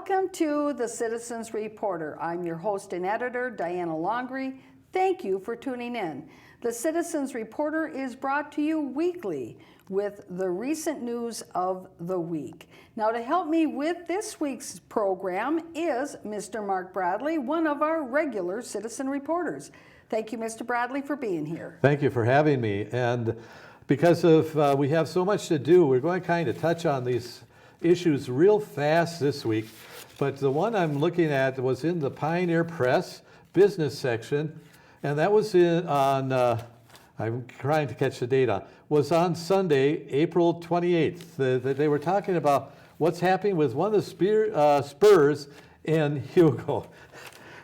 Welcome to the Citizens Reporter. I'm your host and editor, Diana Longry. Thank you for tuning in. The Citizens Reporter is brought to you weekly with the recent news of the week. Now, to help me with this week's program is Mr. Mark Bradley, one of our regular citizen reporters. Thank you, Mr. Bradley, for being here. Thank you for having me. And because of we have so much to do, we're going to kind of touch on these issues real fast this week. But the one I'm looking at was in the Pioneer Press business section, and that was on, I'm trying to catch the date on, was on Sunday, April 28th. They were talking about what's happening with one of the spurs in Hugo.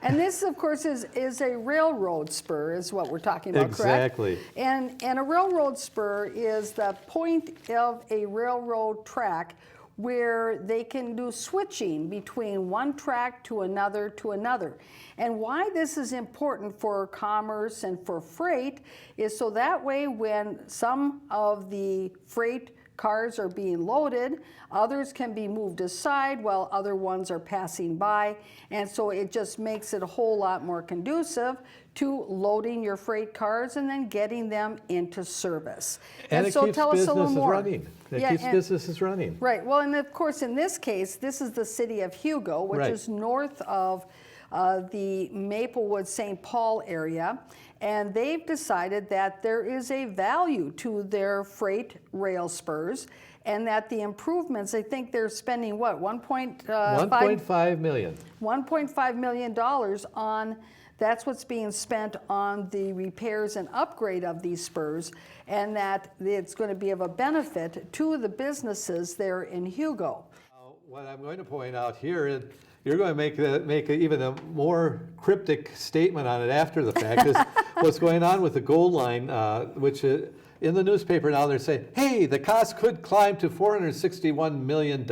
And this, of course, is a railroad spur, is what we're talking about, correct? Exactly. And a railroad spur is the point of a railroad track where they can do switching between one track to another to another. And why this is important for commerce and for freight is so that way when some of the freight cars are being loaded, others can be moved aside while other ones are passing by. And so it just makes it a whole lot more conducive to loading your freight cars and then getting them into service. And so keeps tell us a little businesses more. running. It keeps businesses running. Right. Well, and of course, in this case, this is the city of Hugo, which is north of the Maplewood, St. Paul area. And they've decided that there is a value to their freight rail spurs, and that the improvements, I think they're spending what, $1.5 million. $1.5 million on. That's what's being spent on the repairs and upgrade of these spurs, and that it's going to be of a benefit to the businesses there in Hugo. What I'm going to point out here is you're going to make even a more cryptic statement on it after the fact is what's going on with the Gold Line, which in the newspaper now they're saying, hey, the cost could climb to $461 million.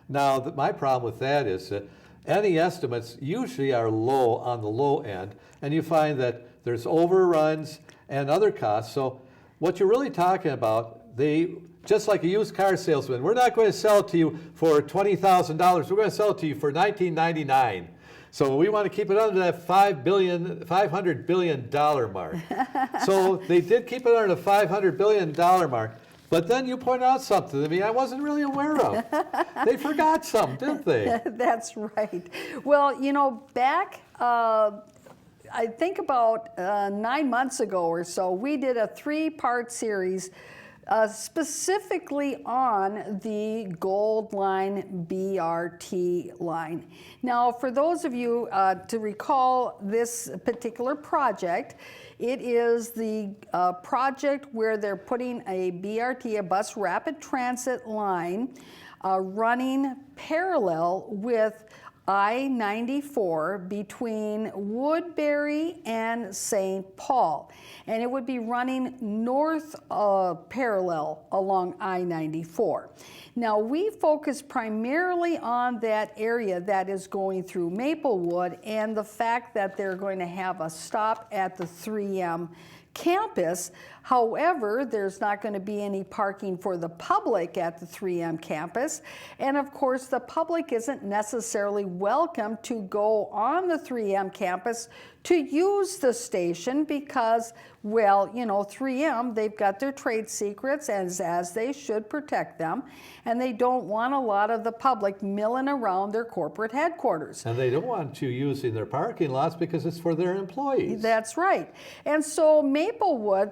Now, my problem with that is that any estimates usually are low on the low end, and you find that there's overruns and other costs. So what you're really talking about, just like a used car salesman, we're not going to sell it to you for $20,000. We're going to sell it to you for $19.99. So we want to keep it under that $500 billion mark. So they did keep it under the $500 billion mark. But then you point out something to me I wasn't really aware of. They forgot something, didn't they? That's right. Well, you know, back, I think about 9 months ago or so, we did a 3-part series specifically on the Gold Line BRT line. Now, for those of you to recall this particular project, it is the project where they're putting a BRT, a bus rapid transit line, running parallel with I-94 between Woodbury and St. Paul. And it would be running north parallel along I-94. Now, we focus primarily on that area that is going through Maplewood and the fact that they're going to have a stop at the 3M campus. However, there's not going to be any parking for the public at the 3M campus. And of course, the public isn't necessarily welcome to go on the 3M campus to use the station because, well, you know, 3M, they've got their trade secrets as they should protect them, and they don't want a lot of the public milling around their corporate headquarters. And they don't want you using their parking lots because it's for their employees. That's right. And so Maplewood,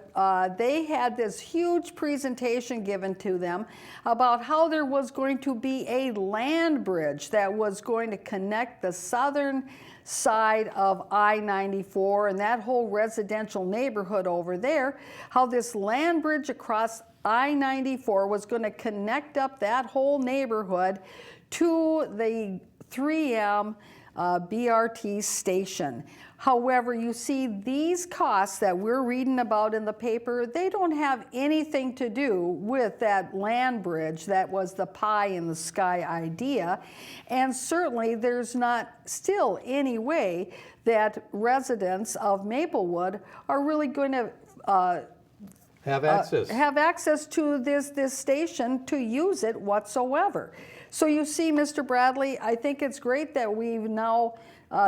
they had this huge presentation given to them about how there was going to be a land bridge that was going to connect the southern side of I-94 and that whole residential neighborhood over there, how this land bridge across I-94 was going to connect up that whole neighborhood to the 3M BRT station. However, you see, these costs that we're reading about in the paper, they don't have anything to do with that land bridge that was the pie in the sky idea. And certainly there's not still any way that residents of Maplewood are really going to have access to this station to use it whatsoever. So you see, Mr. Bradley, I think it's great that we've now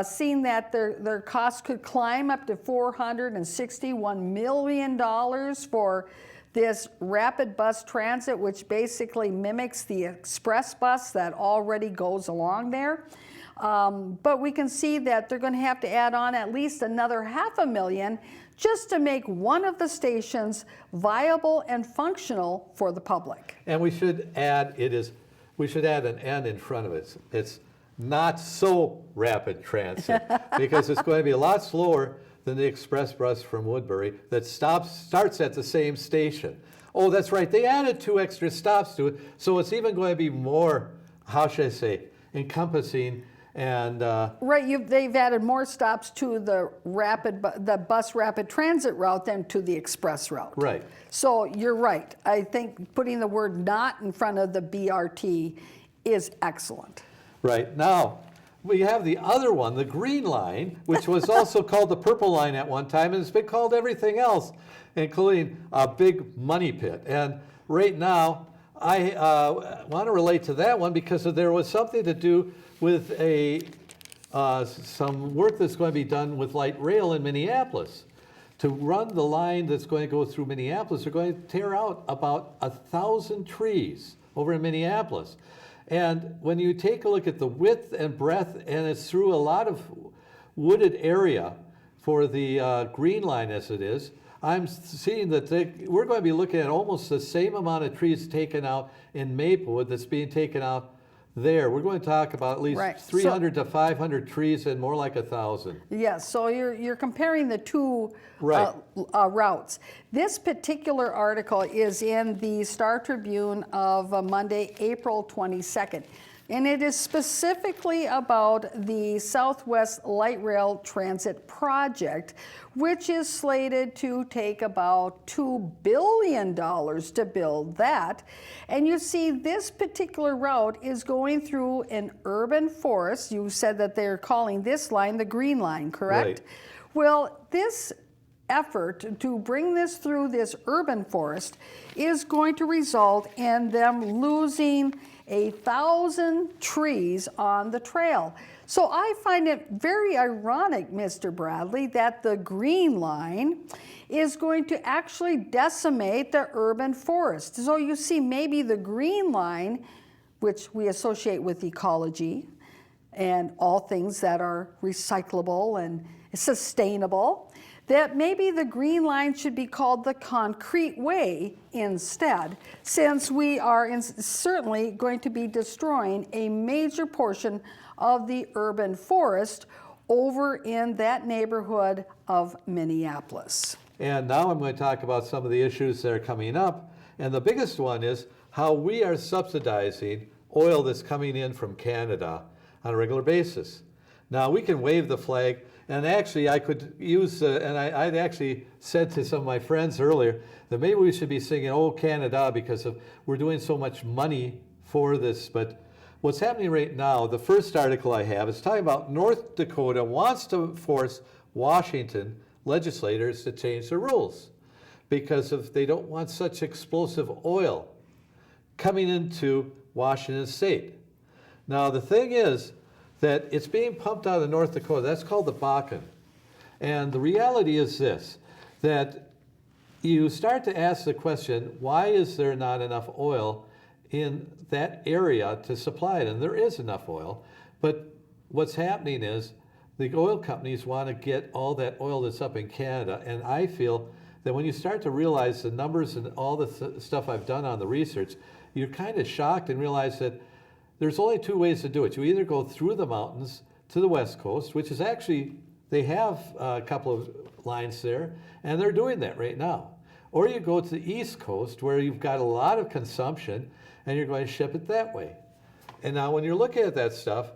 seen that their costs could climb up to $461 million for this rapid bus transit, which basically mimics the express bus that already goes along there. But we can see that they're going to have to add on at least another $500,000 just to make one of the stations viable and functional for the public. And we should add an N in front of it. It's not so rapid transit because it's going to be a lot slower than the express bus from Woodbury that starts at the same station. Oh, that's right. They added 2 extra stops to it, so it's even going to be more, how should I say, encompassing and right, they've added more stops to the bus rapid transit route than to the express route. Right. So you're right. I think putting the word "not" in front of the BRT is excellent. Right. Now, we have the other one, the Green Line, which was also called the Purple Line at one time, and it's been called everything else, including a big money pit. And right now, I want to relate to that one because there was something to do with some work that's going to be done with light rail in Minneapolis. To run the line that's going to go through Minneapolis, they're going to tear out about 1,000 trees over in Minneapolis. And when you take a look at the width and breadth, and it's through a lot of wooded area for the Green Line as it is, I'm seeing that we're going to be looking at almost the same amount of trees taken out in Maplewood that's being taken out there. We're going to talk about at least Right. 300 to 500 trees and more like 1,000. Yes, so you're comparing the two Right. routes. This particular article is in the Star Tribune of Monday, April 22nd. And it is specifically about the Southwest Light Rail Transit Project, which is slated to take about $2 billion to build that. And you see, this particular route is going through an urban forest. You said that they're calling this line the Green Line, correct? Right. Well, this effort to bring this through this urban forest is going to result in them losing 1,000 trees on the trail. So I find it very ironic, Mr. Bradley, that the Green Line is going to actually decimate the urban forest. So you see, maybe the Green Line, which we associate with ecology and all things that are recyclable and sustainable, that maybe the Green Line should be called the Concrete Way instead, since we are certainly going to be destroying a major portion of the urban forest over in that neighborhood of Minneapolis. And now I'm going to talk about some of the issues that are coming up. And the biggest one is how we are subsidizing oil that's coming in from Canada on a regular basis. Now, we can wave the flag, and actually I could use, and I'd actually said to some of my friends earlier that maybe we should be singing, "Oh, Canada," because we're doing so much money for this. But what's happening right now, the first article I have is talking about North Dakota wants to force Washington legislators to change the rules because they don't want such explosive oil coming into Washington State. Now, the thing is that it's being pumped out of North Dakota. That's called the Bakken. And the reality is this, that you start to ask the question, why is there not enough oil in that area to supply it? And there is enough oil, but what's happening is the oil companies want to get all that oil that's up in Canada. And I feel that when you start to realize the numbers and all the stuff I've done on the research, you're kind of shocked and realize that there's only 2 ways to do it. You either go through the mountains to the West Coast, which is actually, they have a couple of lines there, and they're doing that right now. Or you go to the East Coast where you've got a lot of consumption and you're going to ship it that way. And now when you're looking at that stuff,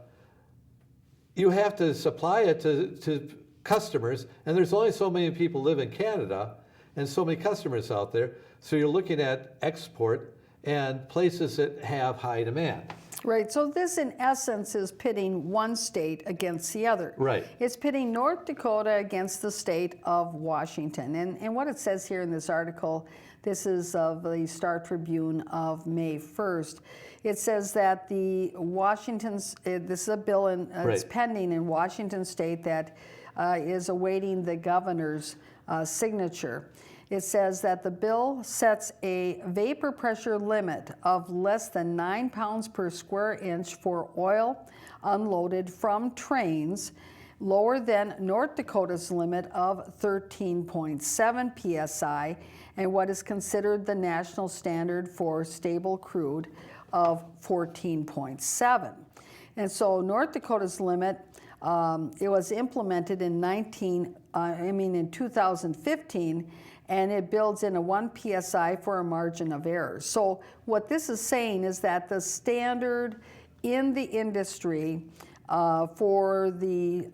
you have to supply it to customers, and there's only so many people live in Canada and so many customers out there. So you're looking at export and places that have high demand. Right, so this in essence is pitting one state against the other. Right. It's pitting North Dakota against the state of Washington. And what it says here in this article, this is of the Star Tribune of May 1st. It says that the Washington's, this is a bill it's Right. pending in Washington state that is awaiting the governor's signature. It says that the bill sets a vapor pressure limit of less than 9 pounds per square inch for oil unloaded from trains, lower than North Dakota's limit of 13.7 psi, and what is considered the national standard for stable crude of 14.7. And so North Dakota's limit, it was implemented in 2015, and it builds in a 1 psi for a margin of error. So what this is saying is that the standard in the industry for the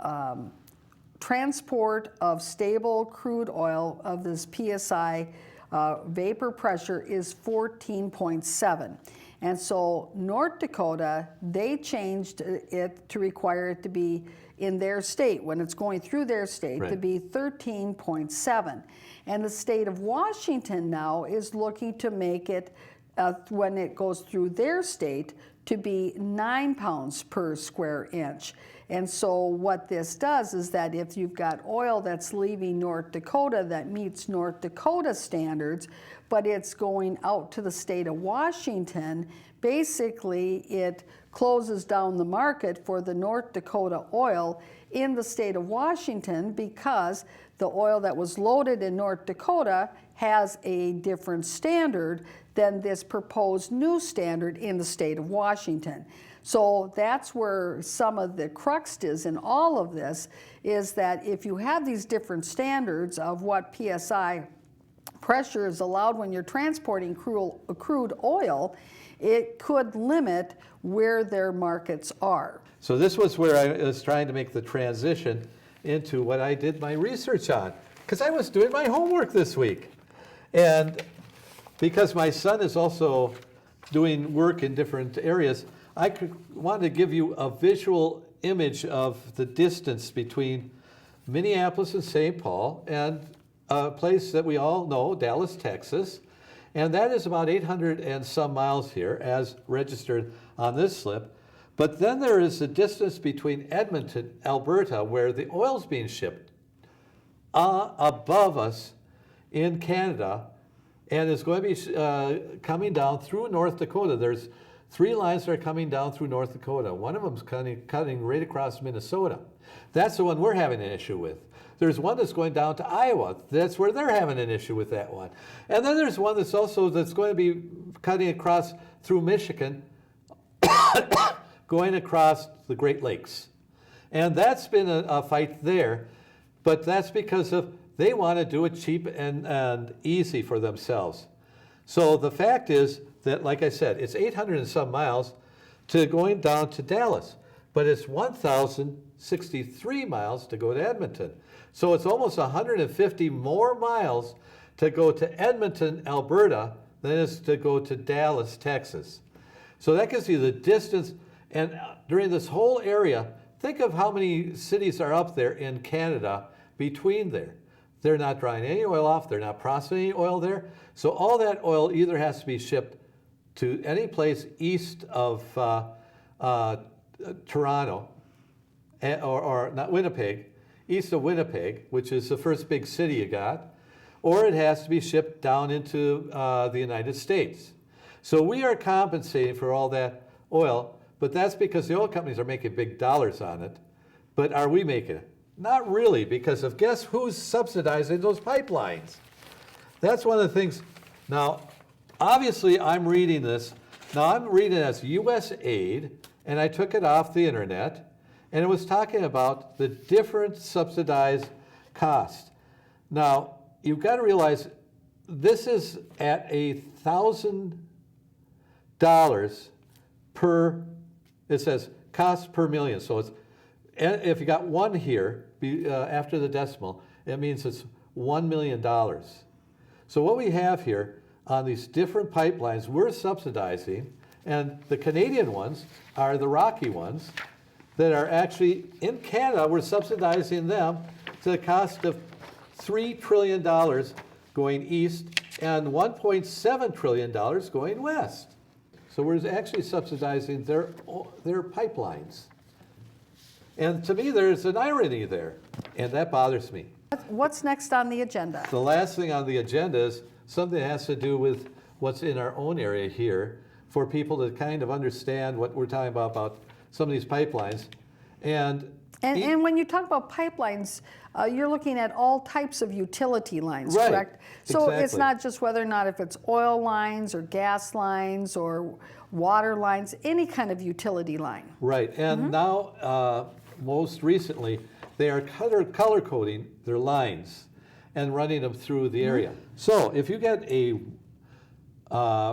transport of stable crude oil of this psi vapor pressure is 14.7. And so North Dakota, they changed it to require it to be in their state, when it's going through their state, to Right. be 13.7. And the state of Washington now is looking to make it, when it goes through their state, to be 9 pounds per square inch. And so what this does is that if you've got oil that's leaving North Dakota that meets North Dakota standards, but it's going out to the state of Washington, basically it closes down the market for the North Dakota oil in the state of Washington, because the oil that was loaded in North Dakota has a different standard than this proposed new standard in the state of Washington. So that's where some of the crux is in all of this, is that if you have these different standards of what PSI pressure is allowed when you're transporting crude oil, it could limit where their markets are. So this was where I was trying to make the transition into what I did my research on, because I was doing my homework this week. And because my son is also doing work in different areas, I wanted to give you a visual image of the distance between Minneapolis and St. Paul and a place that we all know, Dallas, Texas. And that is about 800 and some miles here, as registered on this slip. But then there is the distance between Edmonton, Alberta, where the oil's being shipped, above us in Canada, and is going to be coming down through North Dakota. There's 3 lines that are coming down through North Dakota. One of them's cutting right across Minnesota. That's the one we're having an issue with. There's one that's going down to Iowa. That's where they're having an issue with that one. And then there's one that's going to be cutting across through Michigan, going across the Great Lakes. And that's been a fight there, but that's because of they want to do it cheap and easy for themselves. So the fact is that, like I said, it's 800 and some miles to going down to Dallas, but it's 1,063 miles to go to Edmonton. So it's almost 150 more miles to go to Edmonton, Alberta, than it is to go to Dallas, Texas. So that gives you the distance. And during this whole area, think of how many cities are up there in Canada between there. They're not drying any oil off. They're not processing any oil there. So all that oil either has to be shipped to any place east of Toronto, or not Winnipeg, east of Winnipeg, which is the first big city you got, or it has to be shipped down into the United States. So we are compensating for all that oil, but that's because the oil companies are making big dollars on it. But are we making it? Not really, because of guess who's subsidizing those pipelines? That's one of the things. Now, obviously, I'm reading this. Now, I'm reading it as U.S. aid, and I took it off the internet, and it was talking about the different subsidized costs. Now, you've got to realize this is at $1,000 per, it says cost per million. So it's, if you got 1 here after the decimal, it means it's $1 million. So what we have here on these different pipelines we're subsidizing, And the Canadian ones are the rocky ones that are actually, in Canada, we're subsidizing them to the cost of $3 trillion going east and $1.7 trillion going west. So we're actually subsidizing their pipelines. And to me, there's an irony there, and that bothers me. What's next on the agenda? The last thing on the agenda is something that has to do with what's in our own area here for people to kind of understand what we're talking about some of these pipelines. And when you talk about pipelines, you're looking at all types of utility lines, right, correct? So it's exactly. not just whether or not if it's oil lines or gas lines or water lines, any kind of utility line. Right, and now, most recently, they are color coding their lines and running them through the area. So if you get a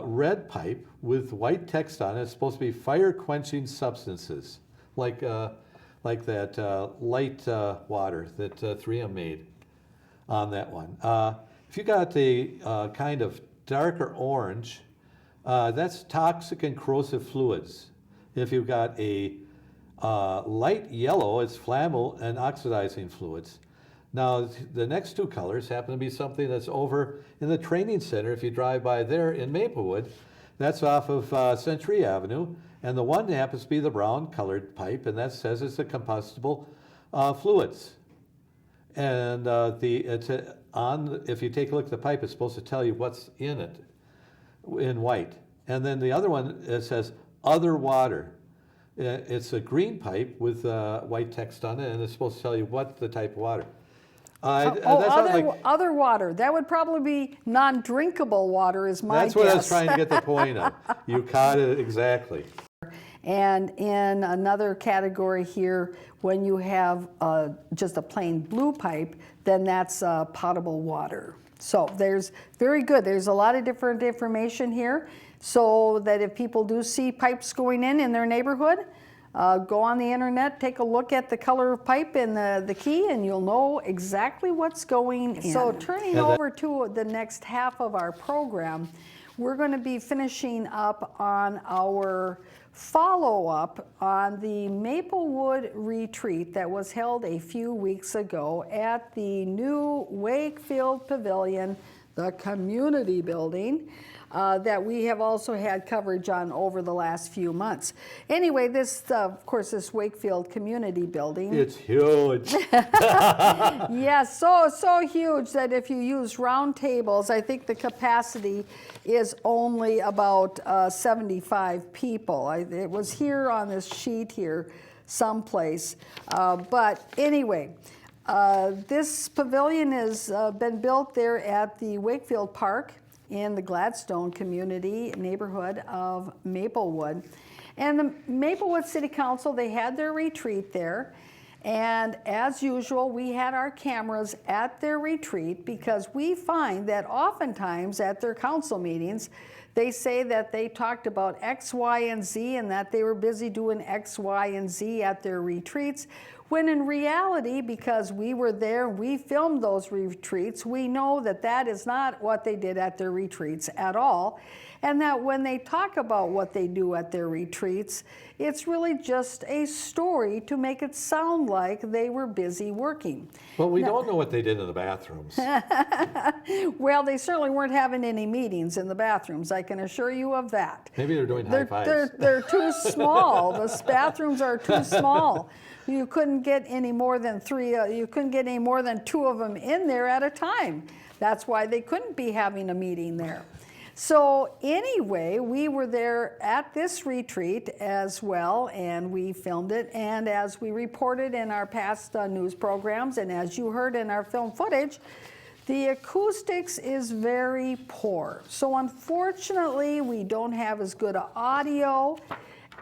red pipe with white text on it, it's supposed to be fire quenching substances, like that light water that 3M made on that one. If you got a kind of darker orange, that's toxic and corrosive fluids. If you've got a light yellow, it's flammable and oxidizing fluids. Now, the next two colors happen to be something that's over in the training center. If you drive by there in Maplewood, that's off of Century Avenue. And the one happens to be the brown colored pipe, and that says it's a combustible fluids. And if you take a look at the pipe, it's supposed to tell you what's in it in white. And then the other one, it says other water. It's a green pipe with white text on it, and it's supposed to tell you what the type of water. Other water. That would probably be non-drinkable water is my guess. That's what I was trying to get the point of. You caught it exactly. And in another category here, when you have just a plain blue pipe, then that's potable water. So there's very good. There's a lot of different information here, so that if people do see pipes going in their neighborhood, go on the internet, take a look at the color of pipe and the key, and you'll know exactly what's going in. So turning over to the next half of our program, we're going to be finishing up on our follow-up on the Maplewood retreat that was held a few weeks ago at the new Wakefield Pavilion, the community building, that we have also had coverage on over the last few months. Anyway, this, of course, this Wakefield community building. It's huge. Yes, so huge that if you use round tables, I think the capacity is only about 75 people. It was here on this sheet here someplace. But anyway, this pavilion has been built there at the Wakefield Park in the Gladstone community neighborhood of Maplewood. And the Maplewood City Council, they had their retreat there. And as usual, we had our cameras at their retreat because we find that oftentimes at their council meetings, they say that they talked about X, Y, and Z and that they were busy doing X, Y, and Z at their retreats. When in reality, because we were there, we filmed those retreats, we know that that is not what they did at their retreats at all. And that when they talk about what they do at their retreats, it's really just a story to make it sound like they were busy working. Well, we don't know what they did in the bathrooms. Well, they certainly weren't having any meetings in the bathrooms, I can assure you of that. Maybe they're doing high fives. They're too small. The bathrooms are too small. You couldn't get any more than you couldn't get any more than 2 of them in there at a time. That's why they couldn't be having a meeting there. So anyway, we were there at this retreat as well, and we filmed it. And as we reported in our past news programs, and as you heard in our film footage, the acoustics is very poor. So unfortunately, we don't have as good audio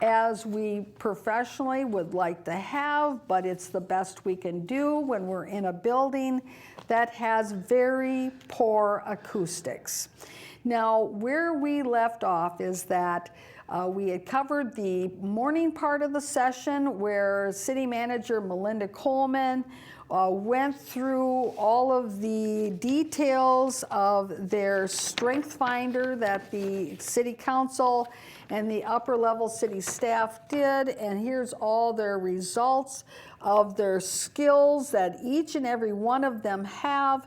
as we professionally would like to have, but it's the best we can do when we're in a building that has very poor acoustics. Now, where we left off is that We had covered the morning part of the session where City Manager Melinda Coleman went through all of the details of their strength finder that the City Council and the upper level city staff did, and here's all their results of their skills that each and every one of them have.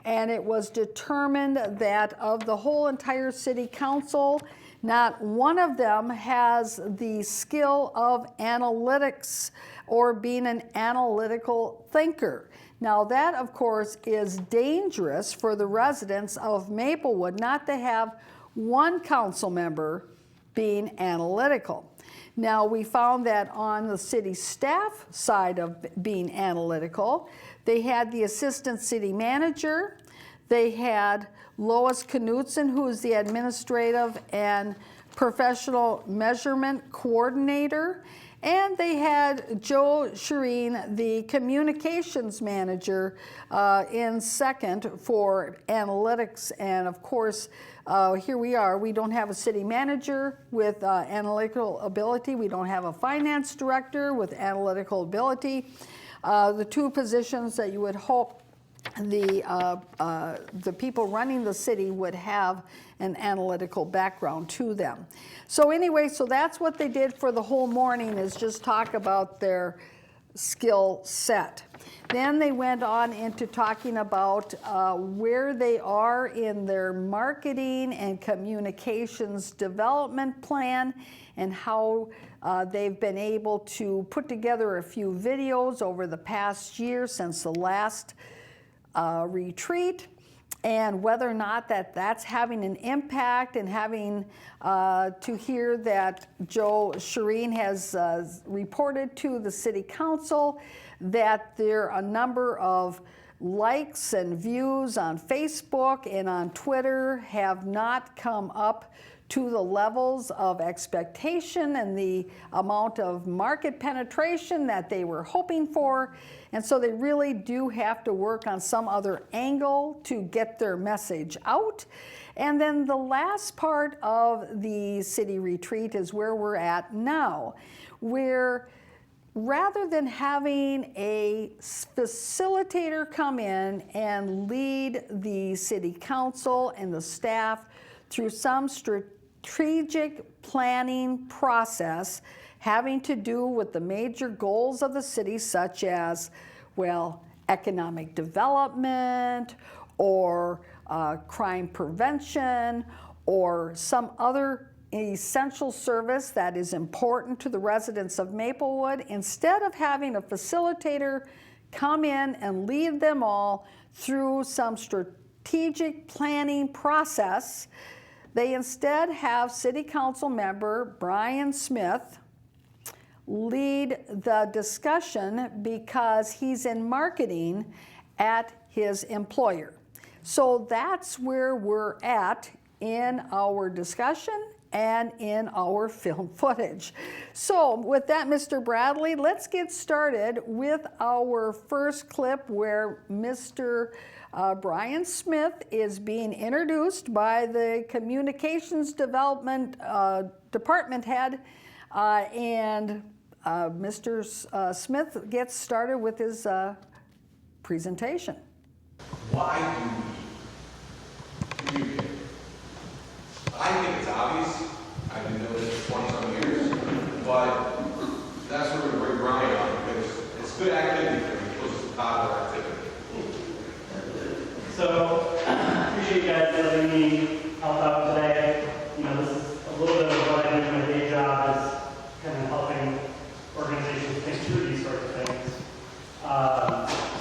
And it was determined that of the whole entire City Council, not one of them has the skill of analytics or being an analytical thinker. Now that, of course, is dangerous for the residents of Maplewood not to have one council member being analytical. Now we found that on the city staff side of being analytical, they had the assistant city manager, they had Lois Knutson, who is the administrative and professional measurement coordinator, and they had Joe Shireen, the communications manager, in second for analytics. And of course, here we are. We don't have a city manager with analytical ability. We don't have a finance director with analytical ability. The two positions that you would hope the people running the city would have an analytical background to them. So anyway, so that's what they did for the whole morning, is just talk about their skill set. Then they went on into talking about where they are in their marketing and communications development plan, and how they've been able to put together a few videos over the past year since the last retreat, and whether or not that's having an impact, and having to hear that Joe Shireen has reported to the City Council that there are a number of likes and views on Facebook and on Twitter have not come up to the levels of expectation and the amount of market penetration that they were hoping for. And so they really do have to work on some other angle to get their message out. And then the last part of the city retreat is where we're at now, where rather than having a facilitator come in and lead the City Council and the staff through some strategic planning process having to do with the major goals of the city, such as, well, economic development, or crime prevention, or some other essential service that is important to the residents of Maplewood, instead of having a facilitator come in and lead them all through some strategic planning process, they instead have City Council member Brian Smith lead the discussion, because he's in marketing at his employer. So that's where we're at in our discussion and in our film footage. So with that, Mr. Bradley, let's get started with our first clip where Mr. Brian Smith is being introduced by the Communications Development Department head, and Mr. Smith gets started with his presentation. Why do we communicate? I think it's obvious. I've been doing this for 20-some years, but that's where we bring Brian on, because it's good activity for me, because it's popular activity. So, appreciate you guys letting me help out today. You know, this is a little bit of what I do in my day job, is kind of helping organizations think through these sorts of things.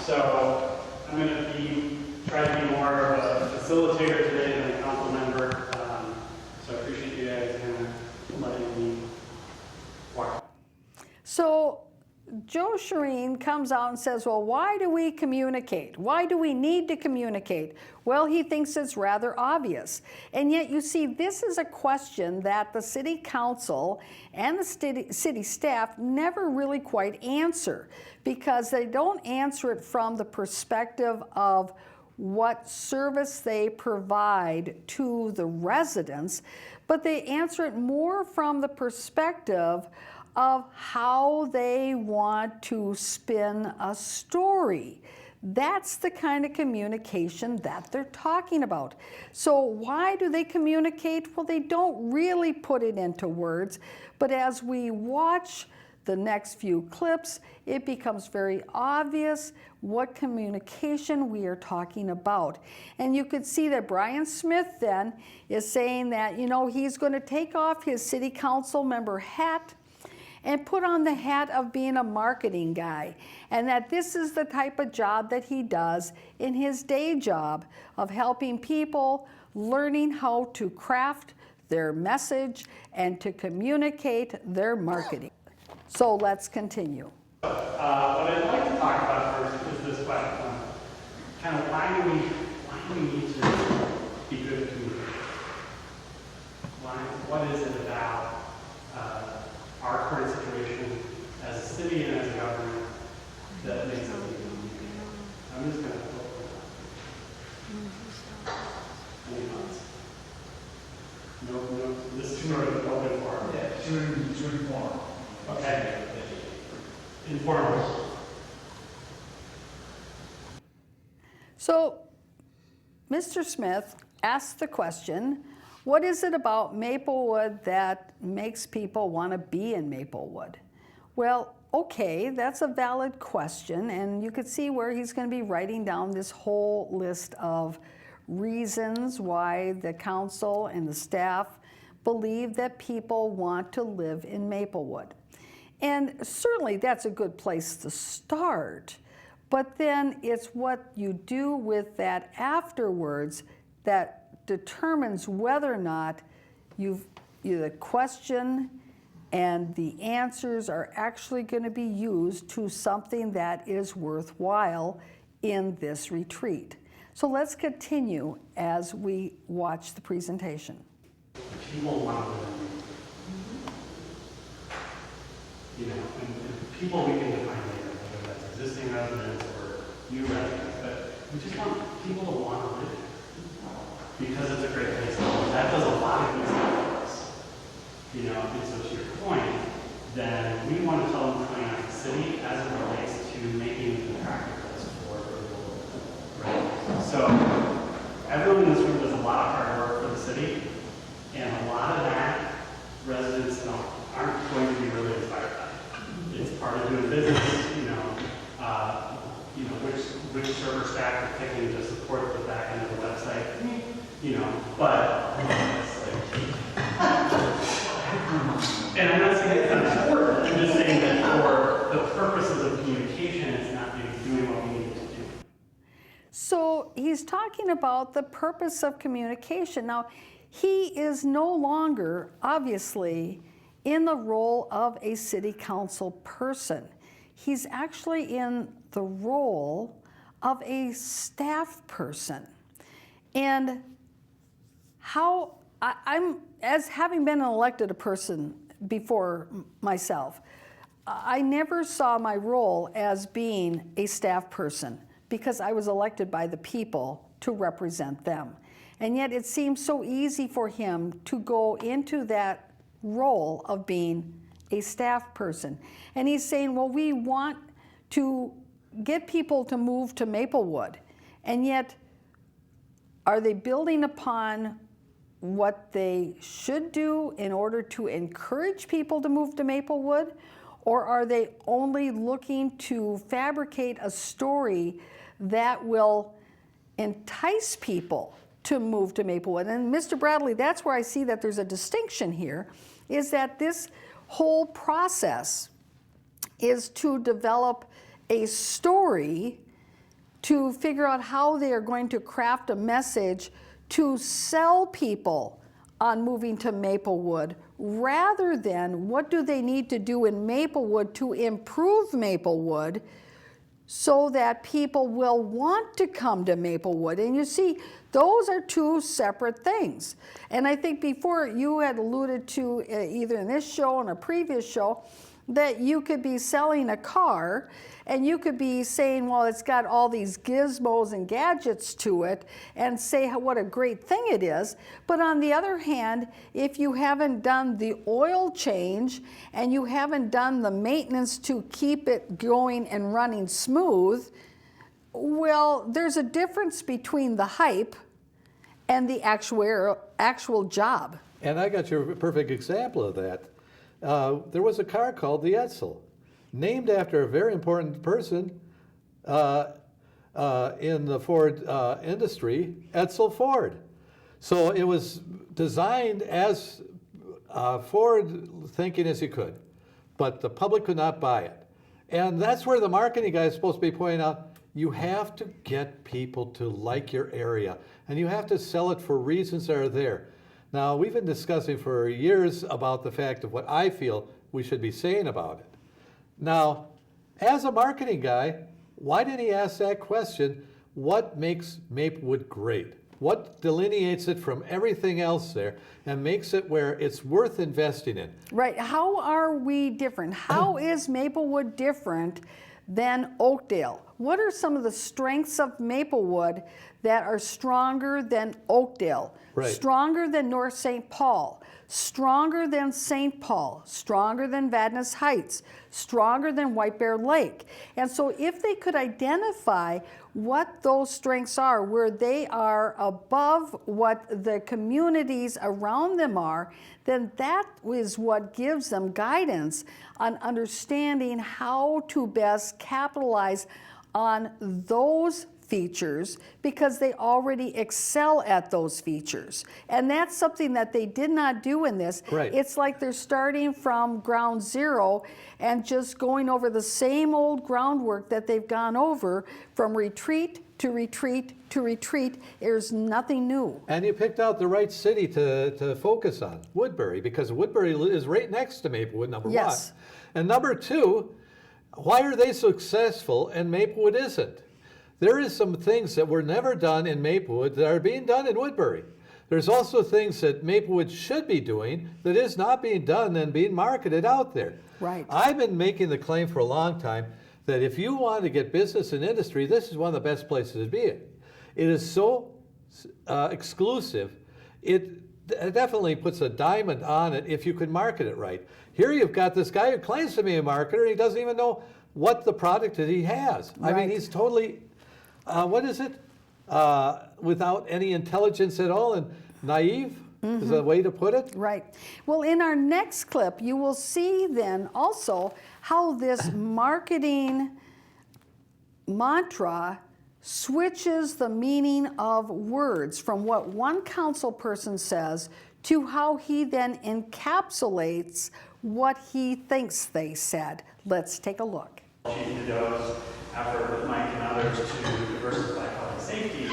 So, I'm going to try to be more of a facilitator today than a council member. So I appreciate you guys kind of letting me walk. So Joe Shireen comes out and says, well, why do we communicate? Why do we need to communicate? Well, he thinks it's rather obvious. And yet, you see, this is a question that the City Council and the city staff never really quite answer, because they don't answer it from the perspective of what service they provide to the residents, but they answer it more from the perspective of how they want to spin a story. That's the kind of communication that they're talking about. So why do they communicate? Well, they don't really put it into words, but as we watch the next few clips, it becomes very obvious what communication we are talking about. And you could see that Brian Smith then is saying that, you know, he's going to take off his city council member hat and put on the hat of being a marketing guy, and that this is the type of job that he does in his day job of helping people, learning how to craft their message and to communicate their marketing. So let's continue. What I'd like to talk about first is this question, kind of why do we need to be good communicators? What is it about our current situation as a city and as a government that makes us need to communicate? I'm just going to any thoughts? No, this is sort of open forum. Yeah, to inform. Okay. Informal. So Mr. Smith asked the question, what is it about Maplewood that makes people want to be in Maplewood? Well, okay, that's a valid question, and you could see where he's going to be writing down this whole list of reasons why the council and the staff believe that people want to live in Maplewood. And certainly that's a good place to start, but then it's what you do with that afterwards that determines whether or not the question and the answers are actually going to be used to something that is worthwhile in this retreat. So let's continue as we watch the presentation. People want to live in you know, and people we can define later, whether that's existing residents or new residents, but we just want people to want to live because it's a great place to live. That does a lot of things for us. You know, and so to your point, then we want to tell them coming out of the city as it relates to making it an attractive place for people to live. Right? So everyone in this room does a lot of hard work for the city, and a lot of that residents aren't going to be really inspired by. It's part of doing business, you know, which server stack are picking to support the back end of the website, you know, but and I'm not saying it's not important, I'm just saying that for the purposes of communication, it's not maybe doing what we need to do. So he's talking about the purpose of communication. Now, he is no longer, obviously, in the role of a city council person. He's actually in the role of a staff person. And how I'm, as having been an elected person before myself, I never saw my role as being a staff person because I was elected by the people to represent them. And yet it seems so easy for him to go into that role of being a staff person. And he's saying, well, we want to get people to move to Maplewood. And yet, are they building upon what they should do in order to encourage people to move to Maplewood? Or are they only looking to fabricate a story that will entice people to move to Maplewood? And Mr. Bradley, that's where I see that there's a distinction here, is that this whole process is to develop a story to figure out how they are going to craft a message to sell people on moving to Maplewood, rather than what do they need to do in Maplewood to improve Maplewood so that people will want to come to Maplewood. And you see, those are two separate things. And I think before you had alluded to, either in this show or in a previous show, that you could be selling a car and you could be saying, well, it's got all these gizmos and gadgets to it, and say what a great thing it is. But on the other hand, if you haven't done the oil change and you haven't done the maintenance to keep it going and running smooth, well, there's a difference between the hype and the actual job. And I got your perfect example of that. There was a car called the Edsel, named after a very important person in the Ford industry, Edsel Ford. So it was designed as forward thinking as you could, but the public could not buy it. And that's where the marketing guy is supposed to be pointing out, you have to get people to like your area, and you have to sell it for reasons that are there. Now, we've been discussing for years about the fact of what I feel we should be saying about it. Now, as a marketing guy, why didn't he ask that question, what makes Maplewood great? What delineates it from everything else there and makes it where it's worth investing in? Right. How are we different? How is Maplewood different than Oakdale? What are some of the strengths of Maplewood that are stronger than Oakdale? Right. Stronger than North St. Paul, stronger than St. Paul, stronger than Vadnais Heights, stronger than White Bear Lake. And so if they could identify what those strengths are, where they are above what the communities around them are, then that is what gives them guidance on understanding how to best capitalize on those features, because they already excel at those features. And that's something that they did not do in this. Right. It's like they're starting from ground zero and just going over the same old groundwork that they've gone over from retreat to retreat to retreat. There's nothing new. And you picked out the right city to focus on, Woodbury, because Woodbury is right next to Maplewood, number Yes. one. And number two, why are they successful and Maplewood isn't? There is some things that were never done in Maplewood that are being done in Woodbury. There's also things that Maplewood should be doing that is not being done and being marketed out there. Right. I've been making the claim for a long time that if you want to get business and industry, this is one of the best places to be in. It is so exclusive. It definitely puts a diamond on it if you can market it right. Here you've got this guy who claims to be a marketer and he doesn't even know what the product that he has. I mean, Right. he's totally, what is it? Without any intelligence at all and naive is the way to put it. Right. Well, in our next clip, you will see then also how this marketing mantra switches the meaning of words from what one council person says to how he then encapsulates what he thinks they said. Let's take a look. Chief Nadeau's effort with Mike and others to diversify public safety,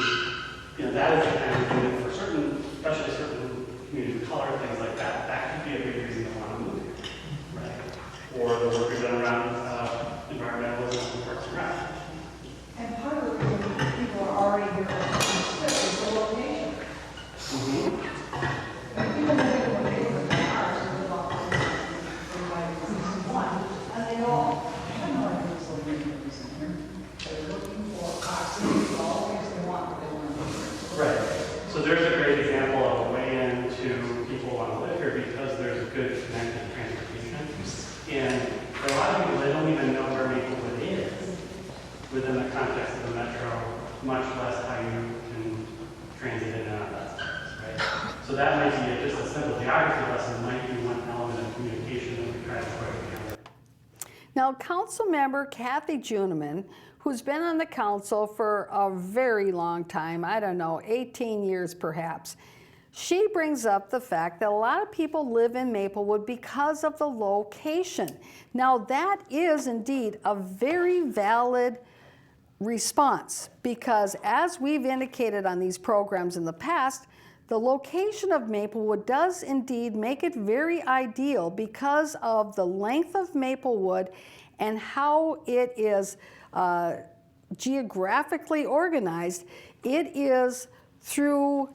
that is the kind of thing that for certain, especially certain communities of color, things like that, that could be a big reason to want to move here, right? Or the work we've done around environmentalism and parks and rec. And part of the reason people are already here is the location. And people live in the neighborhood cars and live off of one, and they go, I don't know if it's a reason here. They're looking for cars, and always they want what they want to do. Right. So there's a great example of a way into people want to live here because there's a good connected transportation. And for a lot of people, they don't even know where Maplewood is within the context of the metro, much less how you can transit in and out of that space, right? So that might be just a simple geography lesson, might be one element of communication that we try to put together. Now, Councilmember Kathy Juniman, who's been on the council for a very long time, I don't know, 18 years perhaps, she brings up the fact that a lot of people live in Maplewood because of the location. Now, that is indeed a very valid response because, as we've indicated on these programs in the past, the location of Maplewood does indeed make it very ideal because of the length of Maplewood and how it is geographically organized. It is through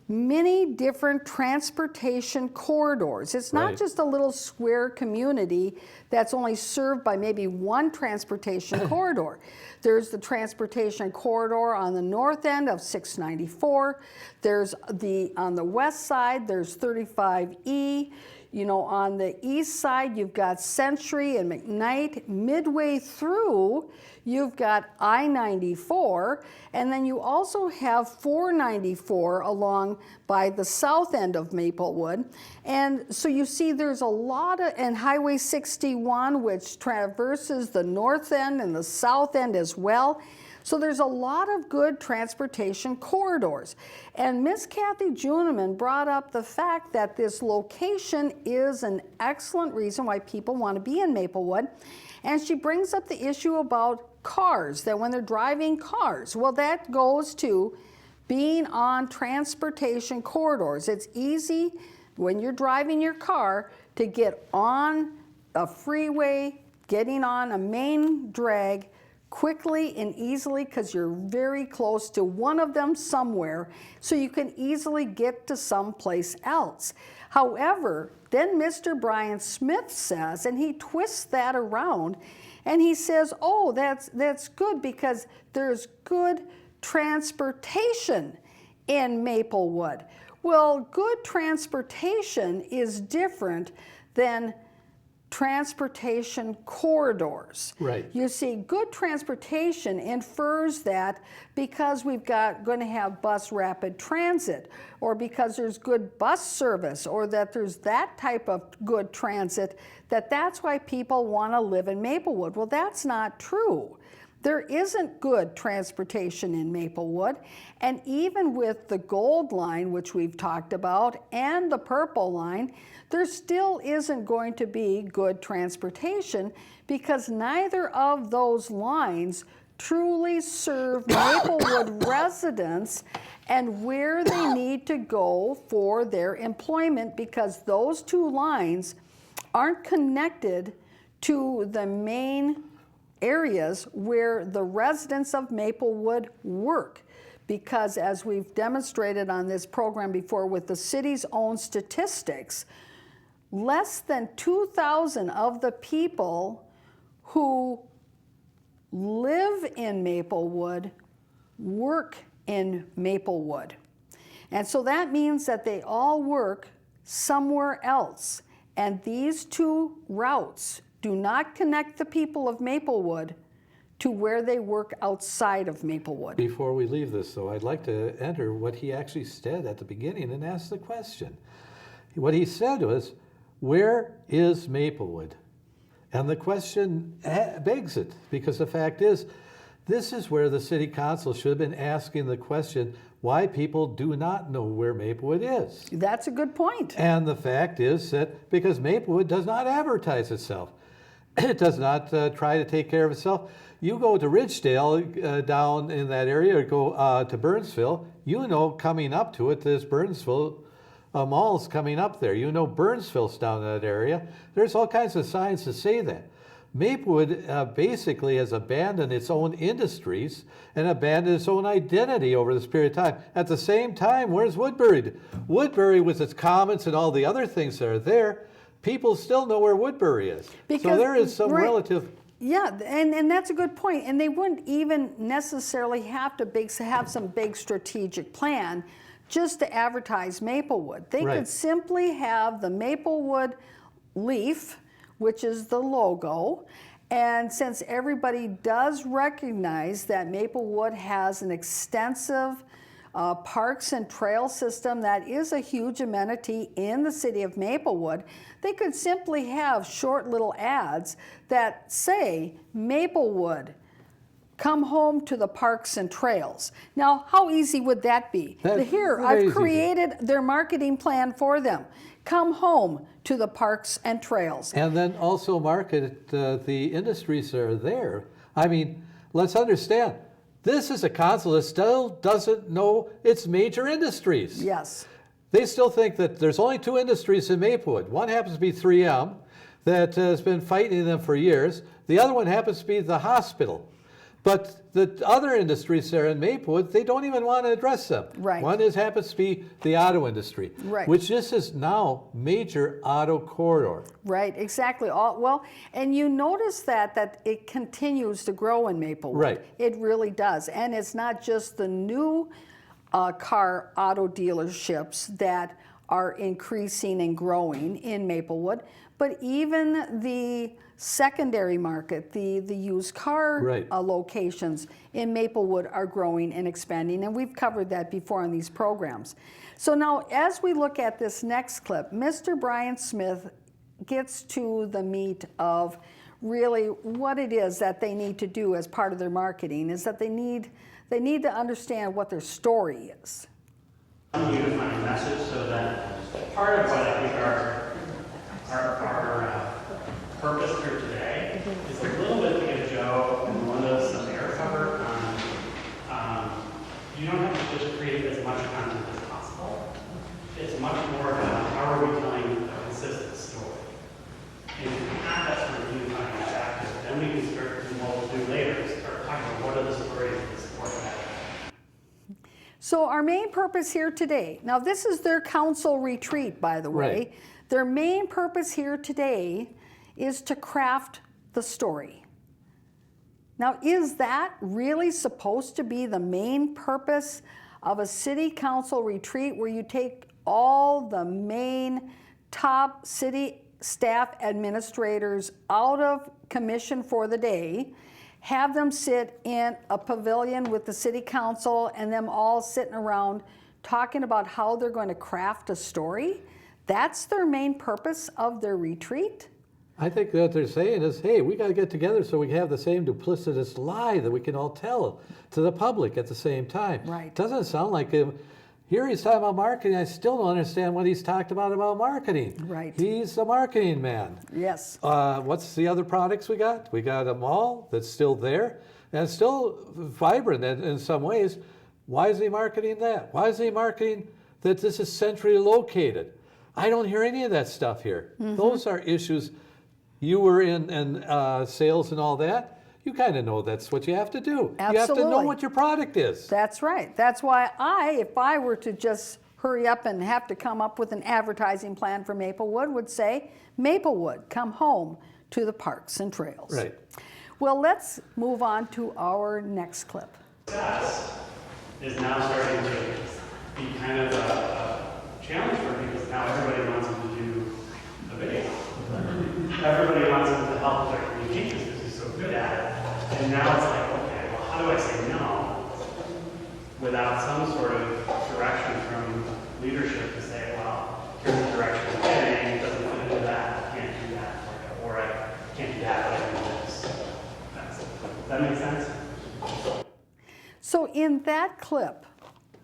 many different transportation corridors. It's not Right. just a little square community that's only served by maybe one transportation corridor. There's the transportation corridor on the north end of 694. There's on the west side, there's 35E. You know, on the east side, you've got Century and McKnight. Midway through, you've got I-94, and then you also have 494 along by the south end of Maplewood. And so you see there's a lot of, and Highway 61, which traverses the north end and the south end as well. So there's a lot of good transportation corridors. And Miss Kathy Juniman brought up the fact that this location is an excellent reason why people want to be in Maplewood. And she brings up the issue about cars, that when they're driving cars, well, that goes to being on transportation corridors. It's easy when you're driving your car to get on a freeway, getting on a main drag, quickly and easily because you're very close to one of them somewhere, so you can easily get to someplace else. However, then Mr. Brian Smith says, and he twists that around, and he says, oh, that's good because there's good transportation in Maplewood. Well, good transportation is different than transportation corridors. Right. You see, good transportation infers that because we've going to have bus rapid transit, or because there's good bus service, or that there's that type of good transit, that's why people want to live in Maplewood. Well, that's not true. There isn't good transportation in Maplewood, and even with the Gold Line, which we've talked about, and the Purple Line, there still isn't going to be good transportation because neither of those lines truly serve Maplewood residents and where they need to go for their employment, because those two lines aren't connected to the main areas where the residents of Maplewood work. Because as we've demonstrated on this program before with the city's own statistics, less than 2,000 of the people who live in Maplewood work in Maplewood. And so that means that they all work somewhere else. And these two routes do not connect the people of Maplewood to where they work outside of Maplewood. Before we leave this, though, I'd like to enter what he actually said at the beginning and ask the question. What he said was, where is Maplewood? And the question begs it, because the fact is, this is where the city council should have been asking the question why people do not know where Maplewood is. That's a good point. And the fact is that because Maplewood does not advertise itself, it does not try to take care of itself. You go to Ridgedale down in that area, or go to Burnsville, you know coming up to it, there's Burnsville Mall's coming up there. You know Burnsville's down in that area. There's all kinds of signs to say that. Maplewood basically has abandoned its own industries and abandoned its own identity over this period of time. At the same time, where's Woodbury? Woodbury, with its commons and all the other things that are there, people still know where Woodbury is. So there is some relative... Yeah, and that's a good point. And they wouldn't even necessarily have to have some big strategic plan just to advertise Maplewood. They could simply have the Maplewood leaf, which is the logo. And since everybody does recognize that Maplewood has an extensive parks and trail system that is a huge amenity in the city of Maplewood, they could simply have short little ads that say, Maplewood, come home to the parks and trails. Now, how easy would that be? Here, I've created their marketing plan for them. Come home to the parks and trails. And then also market the industries that are there. I mean, let's understand, this is a council that still doesn't know its major industries. Yes. They still think that there's only two industries in Maplewood. One happens to be 3M, that has been fighting them for years. The other one happens to be the hospital. But the other industries there in Maplewood, they don't even want to address them. Right. One happens to be the auto industry, Right. which this is now major auto corridor. Right, exactly. Well, and you notice that it continues to grow in Maplewood. Right. It really does. And it's not just the new car auto dealerships that are increasing and growing in Maplewood, but even the secondary market, the used car Right. locations in Maplewood are growing and expanding, and we've covered that before on these programs. So now, as we look at this next clip, Mr. Brian Smith gets to the meat of really what it is that they need to do as part of their marketing, is that they need to understand what their story is. Unifying message, so that part of what I think our purpose here today is a little bit to give Joe and Melinda some air cover on, you don't have to just create as much content as possible. It's much more about how are we telling a consistent story. And if we have that sort of unifying factor, then we can start to, what we'll do later, is start talking about what are the stories that support that. So our main purpose here today, now this is their council retreat, by the way. Right. Their main purpose here today is to craft the story. Now, is that really supposed to be the main purpose of a city council retreat, where you take all the main top city staff administrators out of commission for the day, have them sit in a pavilion with the city council, and them all sitting around talking about how they're going to craft a story? That's their main purpose of their retreat? I think what they're saying is, hey, we got to get together so we can have the same duplicitous lie that we can all tell to the public at the same time. Right. Doesn't sound like him. Here he's talking about marketing. I still don't understand what he's talked about marketing. Right. He's the marketing man. Yes. What's the other products we got? We got a mall that's still there and still vibrant in some ways. Why is he marketing that? Why is he marketing that this is centrally located? I don't hear any of that stuff here. Mm-hmm. Those are issues. You were in sales and all that. You kind of know that's what you have to do. You have to know Absolutely. what your product is. That's right. That's why if I were to just hurry up and have to come up with an advertising plan for Maplewood, would say, Maplewood, come home to the parks and trails. Right. Well, let's move on to our next clip. Success is now starting to be kind of a challenge for me, because now everybody wants them to do a video. Everybody wants them to help their communications because he's so good at it. And now it's like, okay, well, how do I say no without some sort of direction from leadership to say, well, here's the direction we're getting, it doesn't fit into that, I can't do that, or I can't do that, but I can do this. Does that make sense? So in that clip,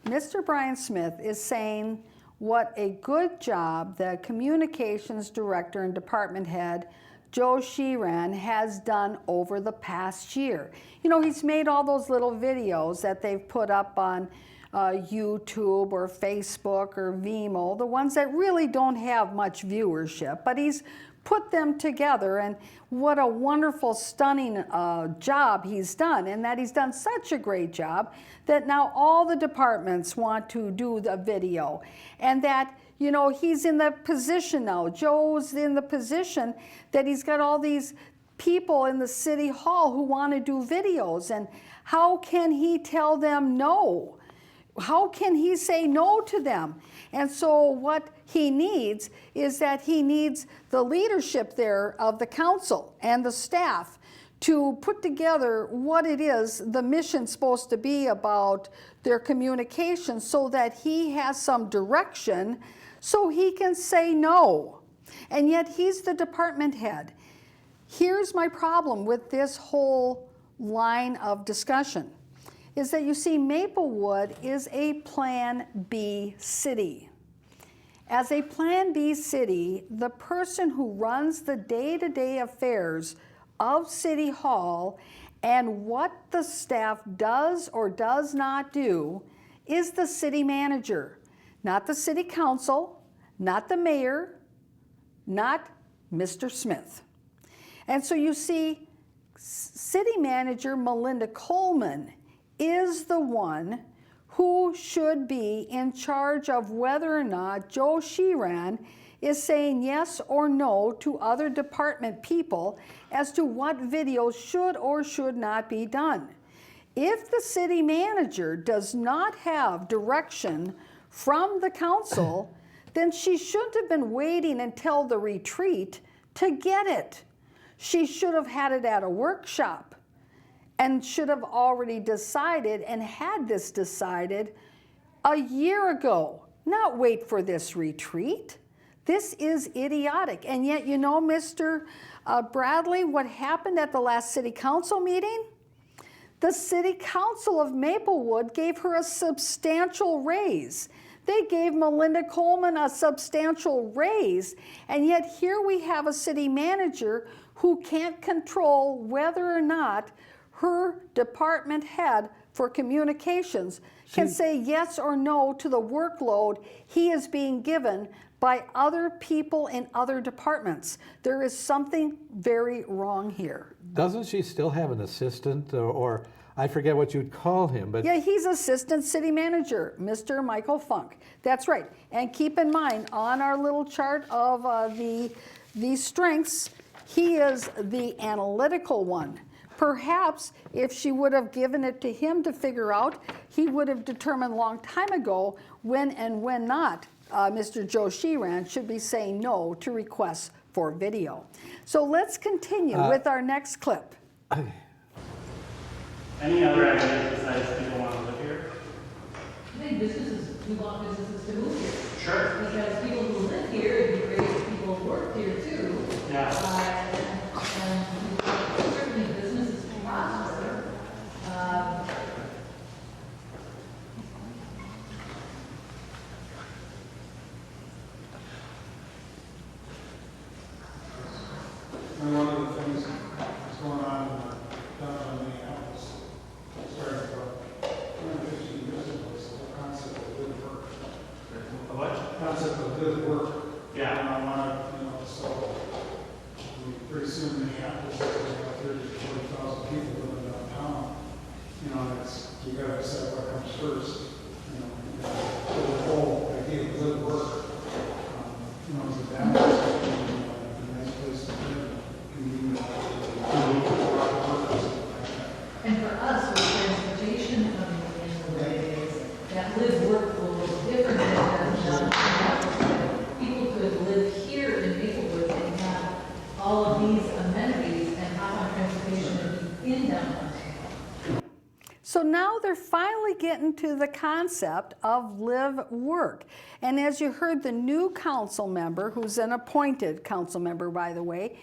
Mr. Brian Smith is saying what a good job the communications director and department head, Joe Sheeran, has done over the past year. You know, he's made all those little videos that they've put up on YouTube or Facebook or Vimeo, the ones that really don't have much viewership, but he's put them together, and what a wonderful, stunning job he's done, and that he's done such a great job that now all the departments want to do the video, and that, you know, he's in the position now, Joe's in the position that he's got all these people in the city hall who want to do videos, and how can he tell them no? How can he say no to them? And so what he needs is that he needs the leadership there of the council and the staff to put together what it is the mission's supposed to be about their communication, so that he has some direction so he can say no. And yet he's the department head. Here's my problem with this whole line of discussion, is that you see Maplewood is a Plan B city. As a Plan B city, the person who runs the day-to-day affairs of City Hall and what the staff does or does not do is the city manager, not the city council, not the mayor, not Mr. Smith. And so you see, City Manager Melinda Coleman is the one who should be in charge of whether or not Joe Sheeran is saying yes or no to other department people as to what videos should or should not be done. If the city manager does not have direction from the council, then she shouldn't have been waiting until the retreat to get it. She should have had it at a workshop and should have already decided and had this decided a year ago, not wait for this retreat. This is idiotic. And yet, you know, Mr. Bradley, what happened at the last city council meeting? The city council of Maplewood gave her a substantial raise. They gave Melinda Coleman a substantial raise, and yet here we have a city manager who can't control whether or not her department head for communications can say yes or no to the workload he is being given by other people in other departments. There is something very wrong here. Doesn't she still have an assistant, or I forget what you'd call him, but Yeah, he's assistant city manager, Mr. Michael Funk. That's right. And keep in mind, on our little chart of the strengths, he is the analytical one. Perhaps if she would have given it to him to figure out, he would have determined a long time ago when and when not Mr. Joe Sheeran should be saying no to requests for video. So let's continue with our next clip. Any other ideas besides people want to live here? I think we want businesses to move here. Sure. Because people who live here, it'd be great if people worked here too. Yeah. And certainly businesses prosper. And one of the things that's going on downtown Minneapolis, starting about 250 years ago, is the concept of good work. The what? Concept of good work. Yeah. And I want to, so pretty soon Minneapolis is going to have 30,000 to 40,000 people living downtown. And it's, you got to decide what comes first. So the whole idea of good work, is a balance between a nice place to live. And for us, with transportation coming in the way it is, that live work will look different than Minneapolis. People could live here in Maplewood and have all of these amenities and hop on transportation and be in downtown. So now they're finally getting to the concept of live work. And as you heard, the new council member, who's an appointed council member, by the way,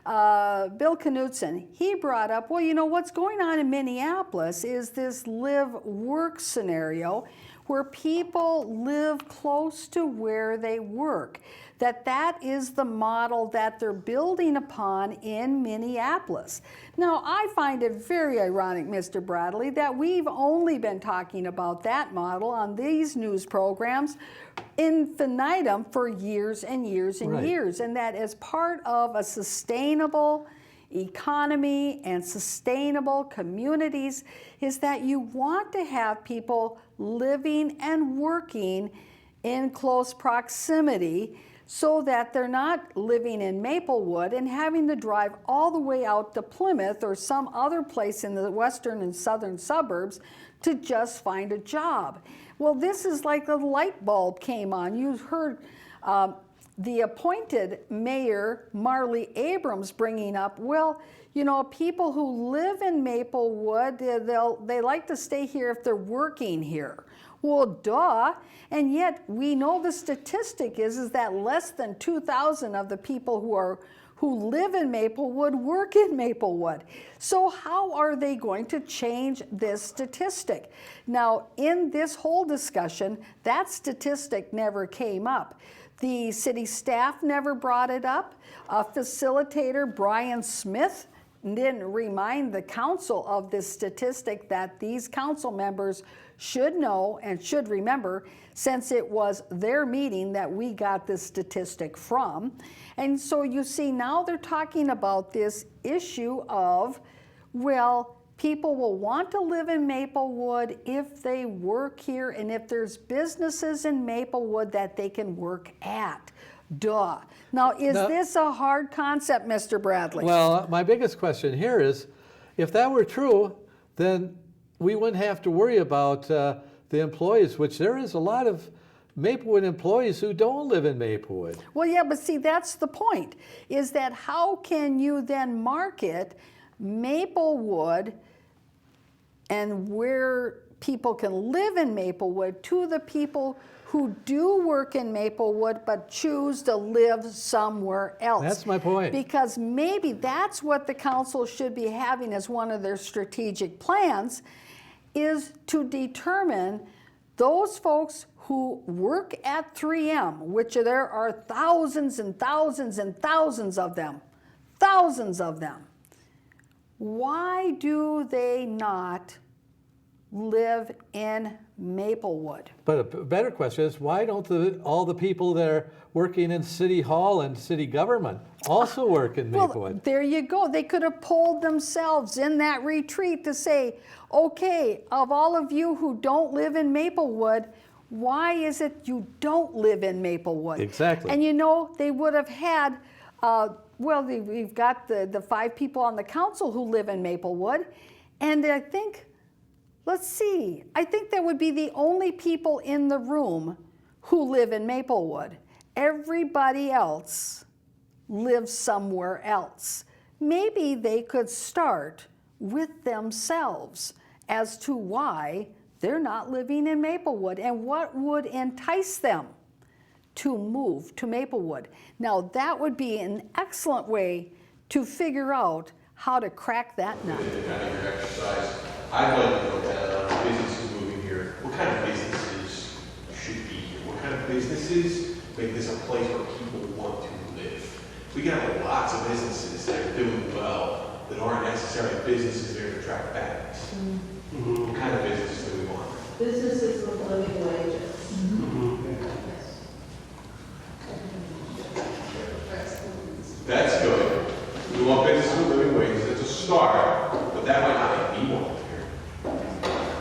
Bill Knutson, he brought up, well, you know, what's going on in Minneapolis is this live work scenario where people live close to where they work. That is the model that they're building upon in Minneapolis. Now, I find it very ironic, Mr. Bradley, that we've only been talking about that model on these news programs infinitum for years and years and Right. years, and that as part of a sustainable economy and sustainable communities is that you want to have people living and working in close proximity so that they're not living in Maplewood and having to drive all the way out to Plymouth or some other place in the western and southern suburbs to just find a job. Well, this is like a light bulb came on. You heard the appointed mayor, Marley Abrams, bringing up, well, you know, people who live in Maplewood, they like to stay here if they're working here. Well, duh. And yet we know the statistic is that less than 2,000 of the people who live in Maplewood work in Maplewood. So how are they going to change this statistic? Now, in this whole discussion, that statistic never came up. The city staff never brought it up. Facilitator Brian Smith didn't remind the council of this statistic that these council members should know and should remember, since it was their meeting that we got this statistic from. And so you see, now they're talking about this issue of Well, people will want to live in Maplewood if they work here and if there's businesses in Maplewood that they can work at. Duh. Now, is No. this a hard concept, Mr. Bradley? Well, my biggest question here is, if that were true, then we wouldn't have to worry about the employees, which there is a lot of Maplewood employees who don't live in Maplewood. Well, yeah, but see, that's the point, is that how can you then market Maplewood and where people can live in Maplewood to the people who do work in Maplewood but choose to live somewhere else? That's my point. Because maybe that's what the council should be having as one of their strategic plans, is to determine those folks who work at 3M, which there are thousands and thousands and thousands of them, why do they not live in Maplewood? But a better question is, why don't all the people that are working in City Hall and city government also work in Well, Maplewood? there you go. They could have polled themselves in that retreat to say, okay, of all of you who don't live in Maplewood, why is it you don't live in Maplewood? Exactly. And you know, they would have had, we've got the 5 people on the council who live in Maplewood, and I think, let's see, I think that would be the only people in the room who live in Maplewood. Everybody else lives somewhere else. Maybe they could start with themselves as to why they're not living in Maplewood and what would entice them to move to Maplewood. Now, that would be an excellent way to figure out how to crack that nut. Kind of your exercise. I'd like to look at businesses moving here. What kind of businesses should be here? What kind of businesses make this a place where people want to live? We can have lots of businesses that are doing well that aren't necessarily businesses that are going to attract families. What kind of businesses do we want? Businesses with living wages. That's good. We want businesses with living wages. It's a start, but that might not be one here.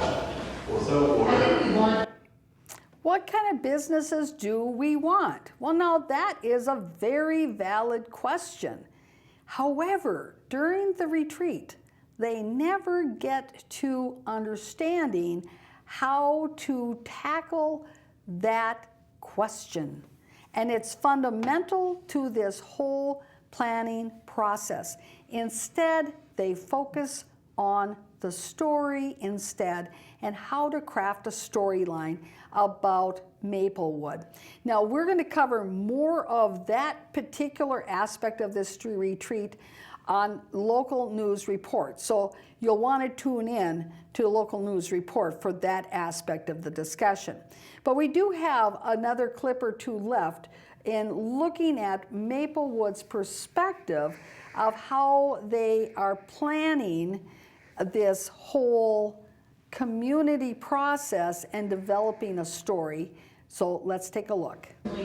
I think we want What kind of businesses do we want? Well, now that is a very valid question. However, during the retreat, they never get to understanding how to tackle that question. And it's fundamental to this whole planning process. Instead, they focus on the story instead and how to craft a storyline about Maplewood. Now, we're going to cover more of that particular aspect of this retreat on Local News Report. So you'll want to tune in to the Local News Report for that aspect of the discussion. But we do have another clip or two left in looking at Maplewood's perspective of how they are planning this whole community process and developing a story. So let's take a look. And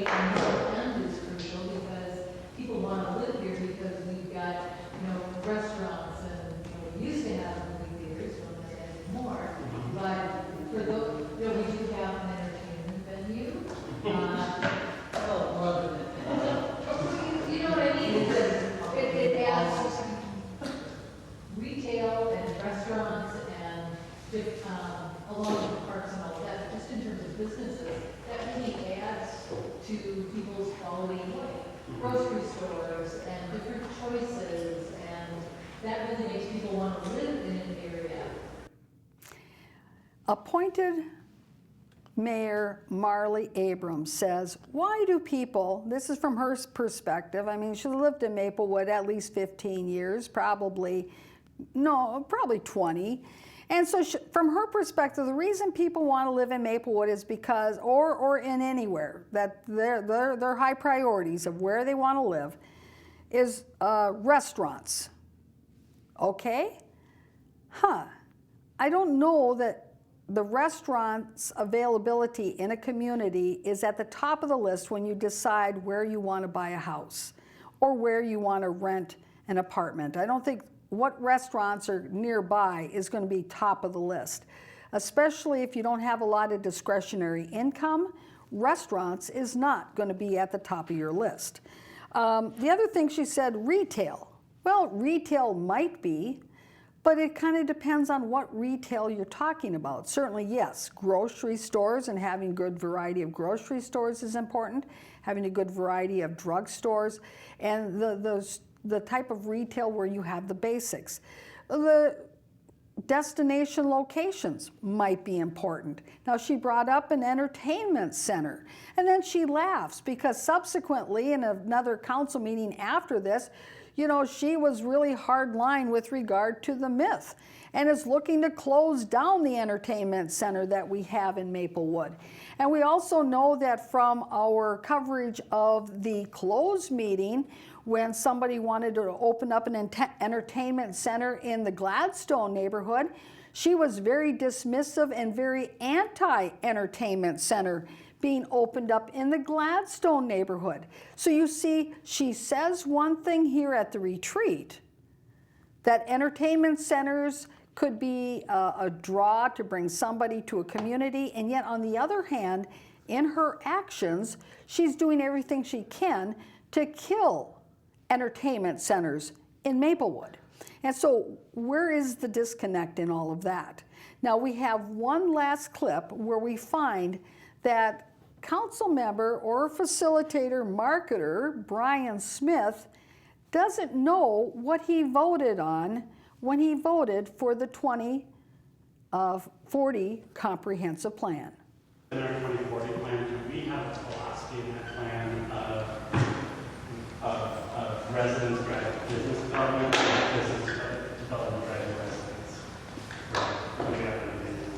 is crucial because people want to live here because we've got, restaurants and, we used to have movie theaters, we don't have anymore. But for those, we do have an entertainment venue. You know what I mean? It adds retail and restaurants and along with the parks and all that, just in terms of businesses, that really adds to people's quality of life. Grocery stores and different choices, and that really makes people want to live in an area. Appointed Mayor Marley Abrams says, why do people, this is from her perspective, I mean, she lived in Maplewood at least 15 years, probably 20. And so from her perspective, the reason people want to live in Maplewood is because, or in anywhere, that their high priorities of where they want to live is restaurants. Okay? I don't know that the restaurant's availability in a community is at the top of the list when you decide where you want to buy a house or where you want to rent an apartment. I don't think what restaurants are nearby is going to be top of the list. Especially if you don't have a lot of discretionary income, restaurants is not going to be at the top of your list. The other thing she said, retail. Well, retail might be, but it kind of depends on what retail you're talking about. Certainly, yes, grocery stores and having good variety of grocery stores is important, having a good variety of drugstores, and the type of retail where you have the basics. The destination locations might be important. Now, she brought up an entertainment center, and then she laughs because subsequently in another council meeting after this, you know, she was really hard line with regard to the myth and is looking to close down the entertainment center that we have in Maplewood. And we also know that from our coverage of the closed meeting, when somebody wanted to open up an entertainment center in the Gladstone neighborhood, she was very dismissive and very anti-entertainment center being opened up in the Gladstone neighborhood. So you see, she says one thing here at the retreat, that entertainment centers could be a draw to bring somebody to a community, and yet on the other hand, in her actions, she's doing everything she can to kill entertainment centers in Maplewood. And so where is the disconnect in all of that? Now we have one last clip where we find that council member or facilitator marketer Brian Smith doesn't know what he voted on when he voted for the 2040 comprehensive plan. In our 2040 plan, do we have a philosophy in that plan of residents driving business development, business development driving residents? Do we have an opinion?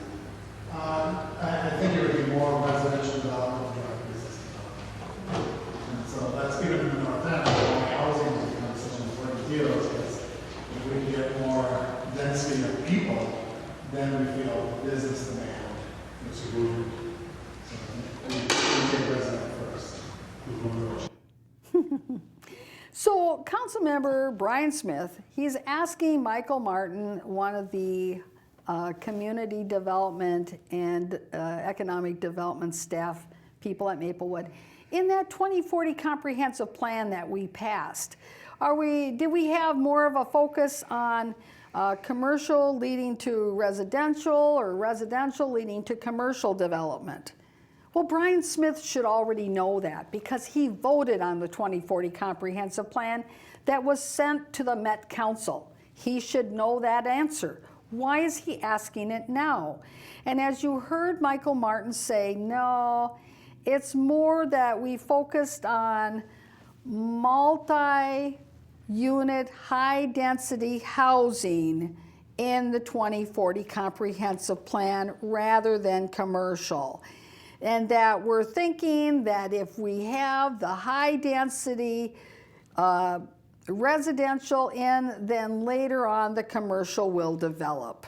I think it would be more residential development than business development. And so that's given in the North End, why housing has become such an important deal, is because if we can get more density of people, then we feel business demand is moving. So we take resident first. So Councilmember Brian Smith, he's asking Michael Martin, one of the community development and economic development staff people at Maplewood, in that 2040 comprehensive plan that we passed, did we have more of a focus on commercial leading to residential or residential leading to commercial development? Well, Brian Smith should already know that because he voted on the 2040 comprehensive plan that was sent to the Met Council. He should know that answer. Why is he asking it now? And as you heard Michael Martin say, no, it's more that we focused on multi-unit, high-density housing in the 2040 comprehensive plan rather than commercial. And that we're thinking that if we have the high-density residential in, then later on the commercial will develop.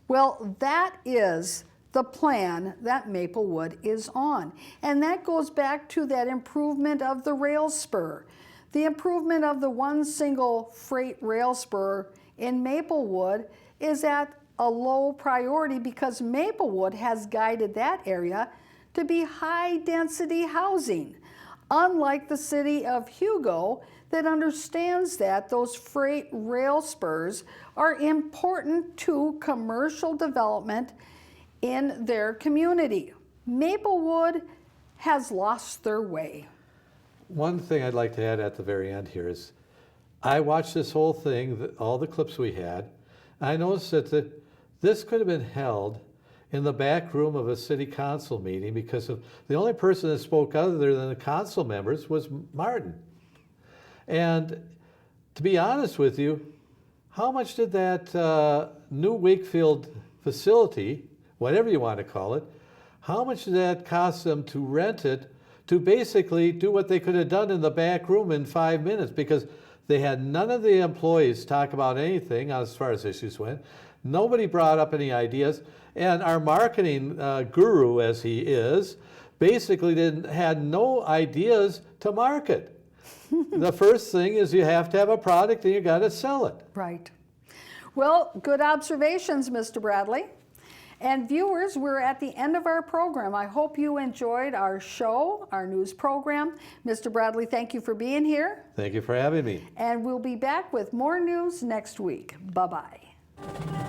Well, that is the plan that Maplewood is on. And that goes back to that improvement of the rail spur. The improvement of the one single freight rail spur in Maplewood is at a low priority because Maplewood has guided that area to be high-density housing, unlike the city of Hugo that understands that those freight rail spurs are important to commercial development in their community. Maplewood has lost their way. One thing I'd like to add at the very end here is, I watched this whole thing, all the clips we had, and I noticed that this could have been held in the back room of a city council meeting because the only person that spoke other than the council members was Martin. And to be honest with you, how much did that new Wakefield facility, whatever you want to call it, how much did that cost them to rent it to basically do what they could have done in the back room in 5 minutes? Because they had none of the employees talk about anything as far as issues went. Nobody brought up any ideas. And our marketing guru, as he is, basically had no ideas to market. The first thing is you have to have a product and you got to sell it. Right. Well, good observations, Mr. Bradley. And viewers, we're at the end of our program. I hope you enjoyed our show, our news program. Mr. Bradley, thank you for being here. Thank you for having me. And we'll be back with more news next week. Bye-bye.